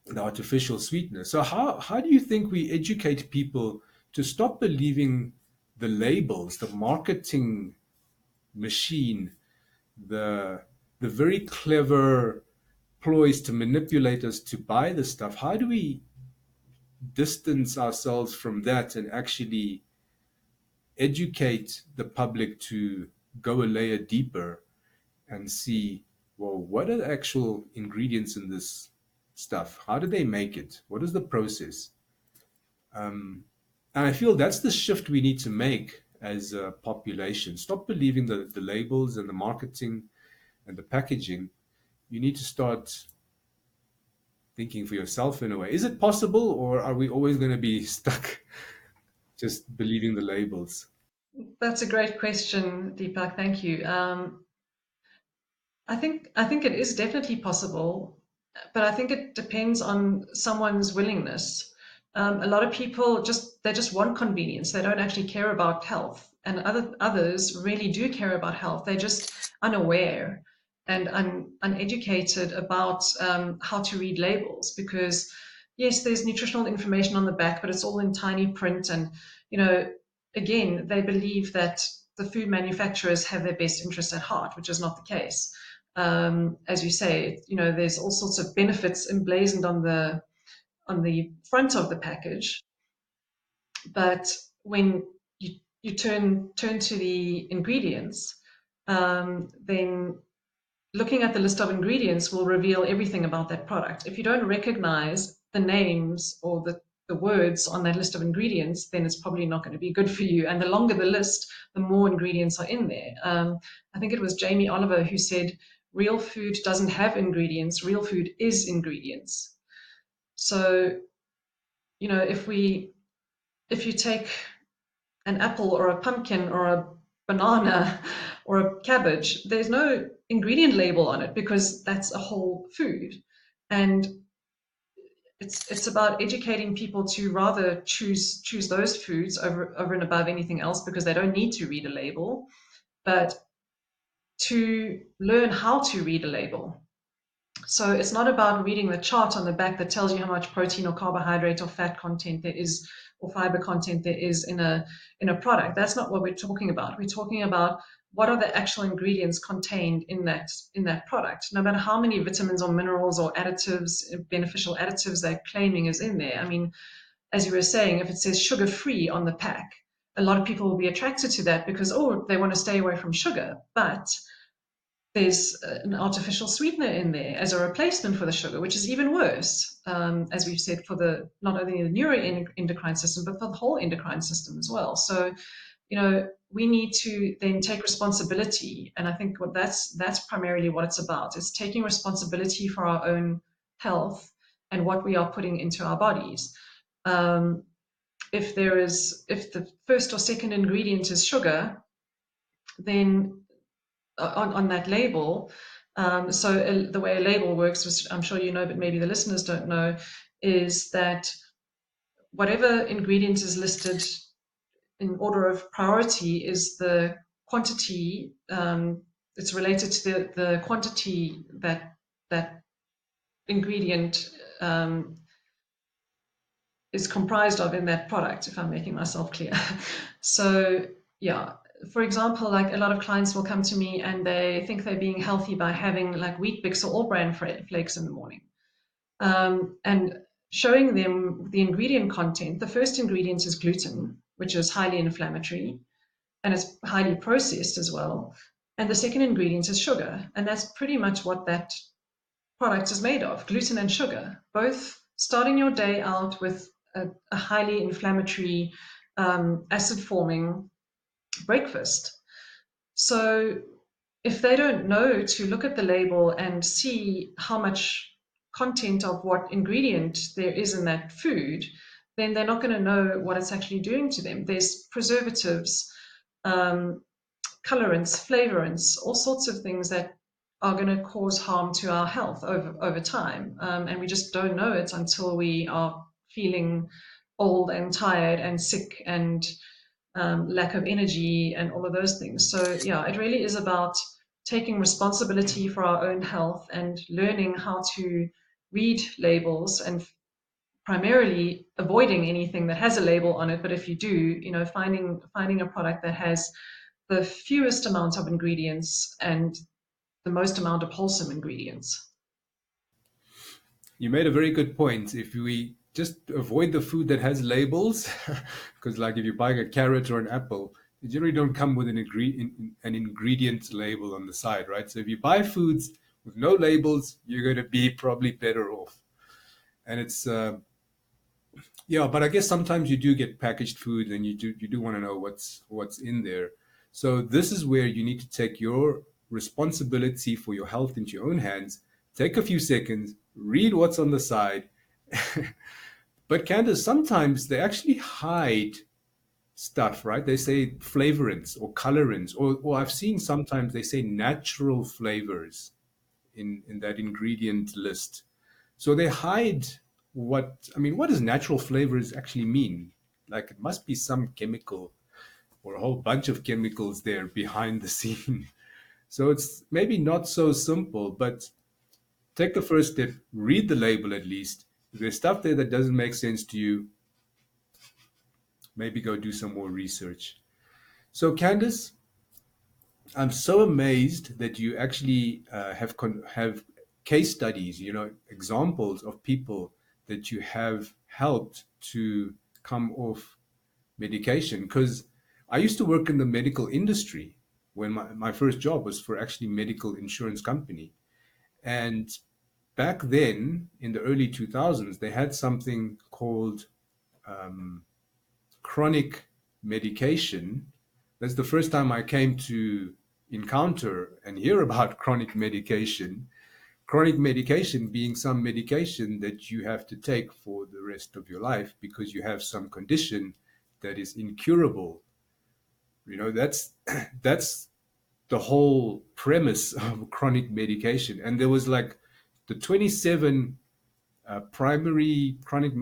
the artificial sweetener. So how do you think we educate people to stop believing the labels, the marketing machine, the the very clever ploys to manipulate us to buy the stuff? How do we distance ourselves from that and actually educate the public to go a layer deeper and see, well, what are the actual ingredients in this stuff? How do they make it? What is the process? And I feel that's the shift we need to make as a population. Stop believing the labels and the marketing and the packaging. You need to start thinking for yourself in a way. Is it possible, or are we always going to be stuck just believing the labels? That's a great question, Deepak. Thank you. I think it is definitely possible, but I think it depends on someone's willingness. A lot of people just want convenience. They don't actually care about health, and others really do care about health. They're just unaware and uneducated about how to read labels, because yes, there's nutritional information on the back, but it's all in tiny print, and you know, again, they believe that the food manufacturers have their best interests at heart, which is not the case. As you say, there's all sorts of benefits emblazoned on the front of the package, but when you turn to the ingredients, then looking at the list of ingredients will reveal everything about that product. If you don't recognize the names or the words on that list of ingredients, then it's probably not going to be good for you. And the longer the list, the more ingredients are in there. I think it was Jamie Oliver who said, real food doesn't have ingredients, real food is ingredients. So, if you take an apple or a pumpkin or a banana or a cabbage, there's no ingredient label on it because that's a whole food. And it's about educating people to rather choose those foods over and above anything else, because they don't need to read a label, but to learn how to read a label. So it's not about reading the chart on the back that tells you how much protein or carbohydrate or fat content there is, or fiber content there is in a product. That's not what we're talking about. We're talking about what are the actual ingredients contained in that product. No matter how many vitamins or minerals or additives, beneficial additives they're claiming is in there. I mean, as you were saying, if it says sugar free on the pack, a lot of people will be attracted to that because, they want to stay away from sugar. But there's an artificial sweetener in there as a replacement for the sugar, which is even worse, as we've said, for the not only the neuroendocrine system, but for the whole endocrine system as well. So, we need to then take responsibility, and I think that's primarily what it's about. It's taking responsibility for our own health and what we are putting into our bodies. Um, if the first or second ingredient is sugar, then on that label, So the way a label works, which I'm sure you know, but maybe the listeners don't know, is that whatever ingredient is listed in order of priority is the quantity. It's related to the quantity that ingredient is comprised of in that product, if I'm making myself clear. So yeah, for example, like a lot of clients will come to me and they think they're being healthy by having like wheat bix or all bran flakes in the morning, and showing them the ingredient content. The first ingredient is gluten, which is highly inflammatory and it's highly processed as well. And the second ingredient is sugar, and that's pretty much what that product is made of: gluten and sugar, both starting your day out with a highly inflammatory, acid forming breakfast. So if they don't know to look at the label and see how much content of what ingredient there is in that food, then they're not going to know what it's actually doing to them. There's preservatives, um, colorants, flavorants, all sorts of things that are going to cause harm to our health over time. And we just don't know it until we are feeling old and tired and sick and lack of energy and all of those things. So yeah, it really is about taking responsibility for our own health and learning how to read labels, and primarily avoiding anything that has a label on it. But if you do, finding a product that has the fewest amount of ingredients and the most amount of wholesome ingredients. You made a very good point. If we just avoid the food that has labels, because like if you're buying a carrot or an apple, they generally don't come with an ingredient label on the side, right? So if you buy foods with no labels, you're going to be probably better off. And it's yeah, but I guess sometimes you do get packaged food, and you do want to know what's in there. So this is where you need to take your responsibility for your health into your own hands. Take a few seconds, read what's on the side. But Candace, sometimes they actually hide stuff, right? They say flavorants or colorants, or I've seen sometimes they say natural flavors in that ingredient list. So they hide what does natural flavors actually mean? Like it must be some chemical or a whole bunch of chemicals there behind the scene. So it's maybe not so simple, but take the first step, read the label at least. If there's stuff there that doesn't make sense to you, maybe go do some more research. So, Candice, I'm so amazed that you actually have case studies, examples of people that you have helped to come off medication. Because I used to work in the medical industry when my first job was for actually medical insurance company. And back then, in the early 2000s, they had something called chronic medication. That's the first time I came to encounter and hear about chronic medication. Chronic medication being some medication that you have to take for the rest of your life because you have some condition that is incurable. That's that's the whole premise of chronic medication. And there was like the 27 primary chronic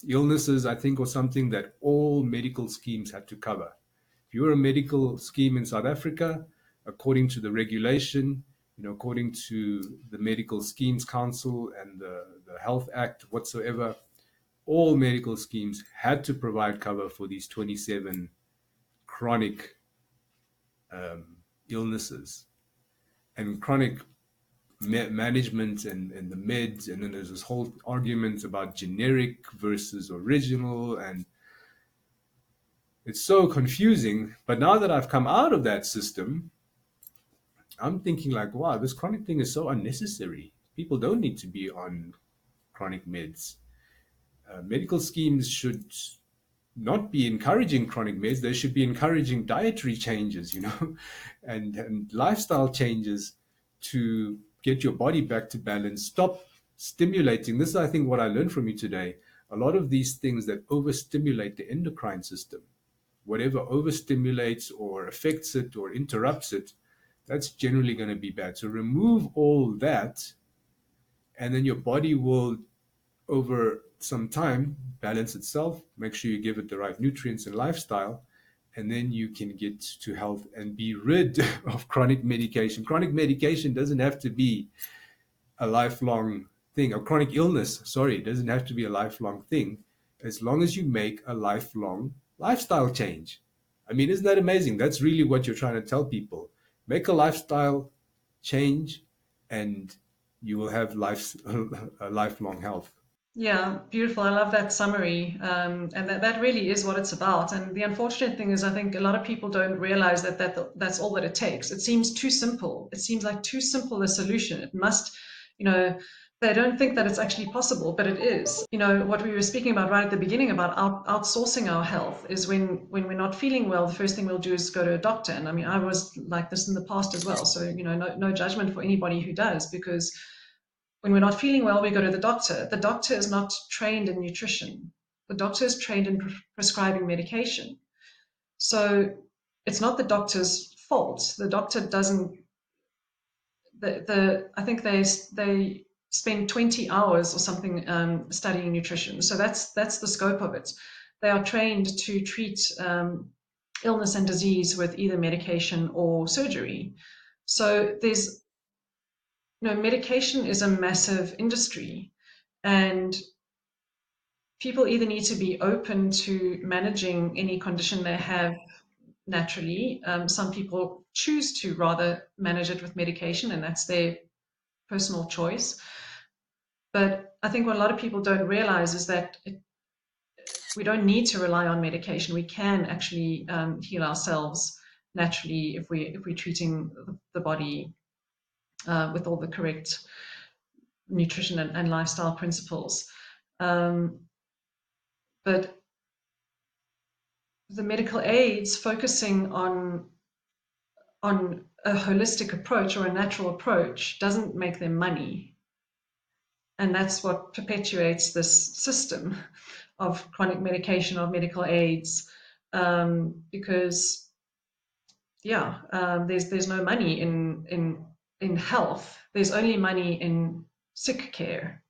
illnesses, I think, or something that all medical schemes had to cover. If you're a medical scheme in South Africa, according to the regulation, according to the Medical Schemes Council and the Health Act whatsoever, all medical schemes had to provide cover for these 27 chronic illnesses. And chronic management and the meds, and then there's this whole argument about generic versus original, and it's so confusing. But now that I've come out of that system, I'm thinking like, wow, this chronic thing is so unnecessary. People don't need to be on chronic meds. Medical schemes should not be encouraging chronic meds. They should be encouraging dietary changes, and lifestyle changes to get your body back to balance. Stop stimulating. This is, I think, what I learned from you today. A lot of these things that overstimulate the endocrine system, whatever overstimulates or affects it or interrupts it, That's generally going to be bad. So remove all that, and then your body will, over some time, balance itself. Make sure you give it the right nutrients and lifestyle, and then you can get to health and be rid of chronic medication. Chronic medication doesn't have to be a lifelong thing. Or chronic illness, sorry, it doesn't have to be a lifelong thing, as long as you make a lifelong lifestyle change. I mean, isn't that amazing? That's really what you're trying to tell people. Make a lifestyle change, and you will have a lifelong health. Yeah, beautiful. I love that summary. And that really is what it's about. And the unfortunate thing is, I think a lot of people don't realize that's all that it takes. It seems too simple. It seems like too simple a solution. It must, you know, they don't think that it's actually possible, but it is. What we were speaking about right at the beginning about outsourcing our health is when we're not feeling well, the first thing we'll do is go to a doctor. And I mean, I was like this in the past as well. So, no judgment for anybody who does, because when we're not feeling well, we go to the doctor. The doctor is not trained in nutrition. The doctor is trained in prescribing medication. So it's not the doctor's fault. The doctor doesn't. I think they spend 20 hours or something studying nutrition. So that's the scope of it. They are trained to treat illness and disease with either medication or surgery. So there's medication is a massive industry, and people either need to be open to managing any condition they have naturally. Some people choose to rather manage it with medication, and that's their personal choice. But I think what a lot of people don't realize is that we don't need to rely on medication. We can actually heal ourselves naturally if we're treating the body with all the correct nutrition and lifestyle principles. But the medical aids focusing on a holistic approach or a natural approach doesn't make them money. And that's what perpetuates this system of chronic medication, of medical aids, because there's no money in health. There's only money in sick care.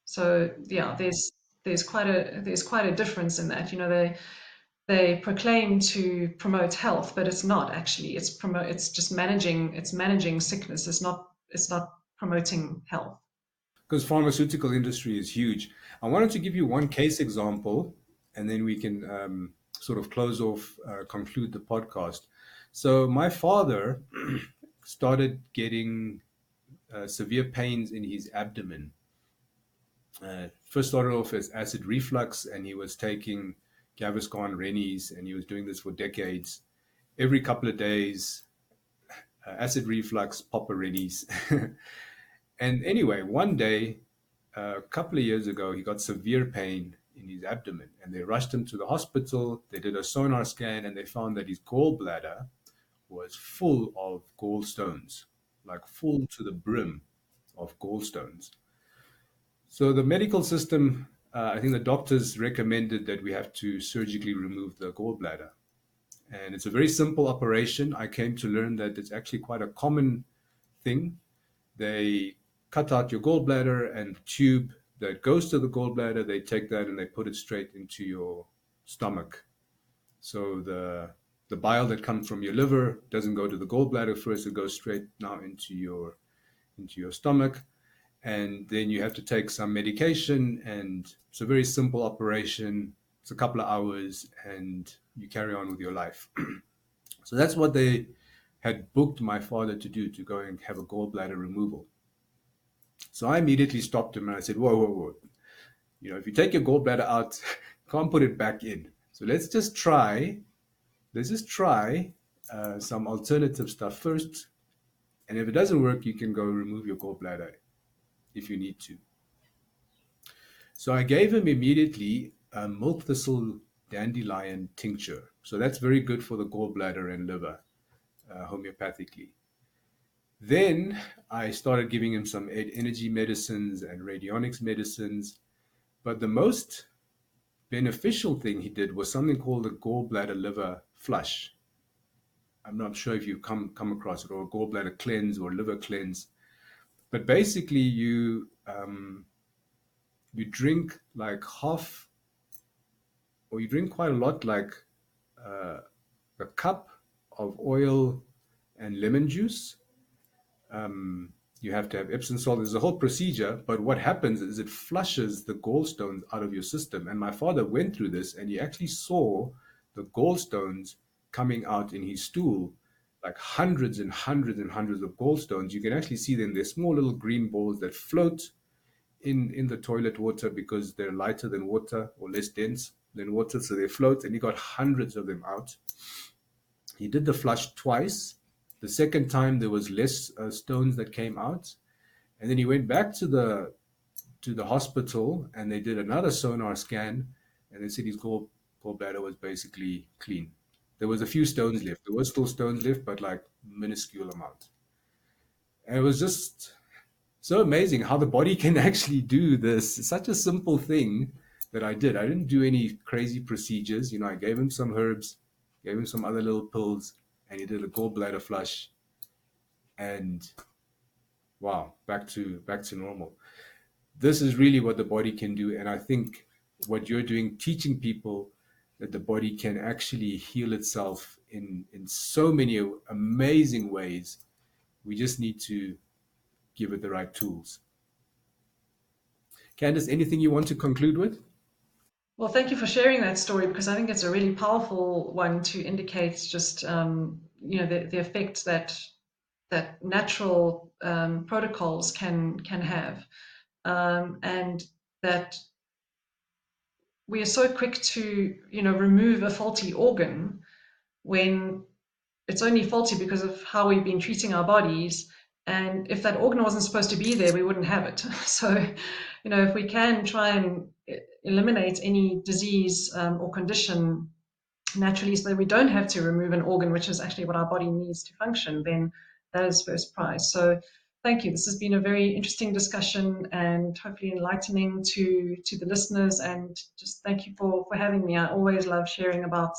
So yeah, there's quite a difference in that. They proclaim to promote health, but it's not actually. It's just managing sickness. It's not promoting health. Because pharmaceutical industry is huge. I wanted to give you one case example, and then we can sort of conclude the podcast. So my father started getting severe pains in his abdomen. First started off as acid reflux, and he was taking Gaviscon, Rennies, and he was doing this for decades. Every couple of days, acid reflux, pop a Rennies. And anyway, one day, a couple of years ago, he got severe pain in his abdomen, and they rushed him to the hospital. They did a sonar scan, and they found that his gallbladder was full of gallstones, like full to the brim of gallstones. So the medical system, I think the doctors recommended that we have to surgically remove the gallbladder. And it's a very simple operation. I came to learn that it's actually quite a common thing. They cut out your gallbladder, and the tube that goes to the gallbladder, they take that and they put it straight into your stomach. So the bile that comes from your liver doesn't go to the gallbladder first, it goes straight now into your stomach. And then you have to take some medication, and it's a very simple operation. It's a couple of hours, and you carry on with your life. So that's what they had booked my father to do, to go and have a gallbladder removal. So I immediately stopped him and I said, whoa. If you take your gallbladder out, can't put it back in. So let's just try some alternative stuff first. And if it doesn't work, you can go remove your gallbladder if you need to. So I gave him immediately a milk thistle dandelion tincture. So that's very good for the gallbladder and liver, homeopathically. Then I started giving him some energy medicines and radionics medicines. But the most beneficial thing he did was something called a gallbladder liver flush. I'm not sure if you've come across it, or a gallbladder cleanse or liver cleanse. But basically, you drink like half, or you drink quite a lot, like uh, a cup of oil and lemon juice. You have to have Epsom salt. There's a whole procedure, but what happens is it flushes the gallstones out of your system. And my father went through this, and he actually saw the gallstones coming out in his stool, like hundreds and hundreds and hundreds of gallstones. You can actually see them. They're small little green balls that float in the toilet water because they're lighter than water, or less dense than water, so they float. And he got hundreds of them out. He did the flush twice. The second time there was less stones that came out, and then he went back to the hospital, and they did another sonar scan, and they said his gallbladder was basically clean. There was a few stones left. There was still stones left, but like minuscule amount. And it was just so amazing how the body can actually do this. It's such a simple thing that I did. I didn't do any crazy procedures. You know, I gave him some herbs, gave him some other little pills, and he did a gallbladder flush, and wow, back to normal. This is really what the body can do, and I think what you're doing, teaching people that the body can actually heal itself in so many amazing ways. We just need to give it the right tools. Candice, anything you want to conclude with? Well, thank you for sharing that story because I think it's a really powerful one to indicate just the effect that natural protocols can have, and that we are so quick to remove a faulty organ when it's only faulty because of how we've been treating our bodies. And if that organ wasn't supposed to be there, we wouldn't have it. So, if we can try and eliminate any disease or condition naturally so that we don't have to remove an organ, which is actually what our body needs to function, then that is first prize. So thank you. This has been a very interesting discussion and hopefully enlightening to the listeners. And just thank you for having me. I always love sharing about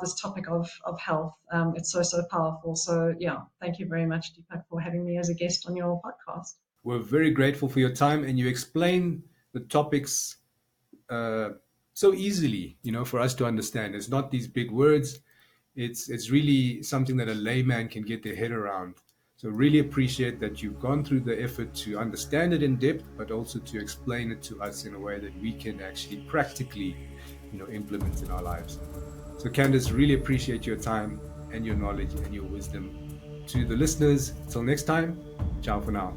this topic of health. It's so powerful. So yeah, thank you very much, Deepak, for having me as a guest on your podcast. We're very grateful for your time, and you explain the topics uh, so easily, for us to understand. It's not these big words. It's really something that a layman can get their head around. So really appreciate that you've gone through the effort to understand it in depth, but also to explain it to us in a way that we can actually practically, implement in our lives. So Candice, really appreciate your time and your knowledge and your wisdom. To the listeners, till next time, ciao for now.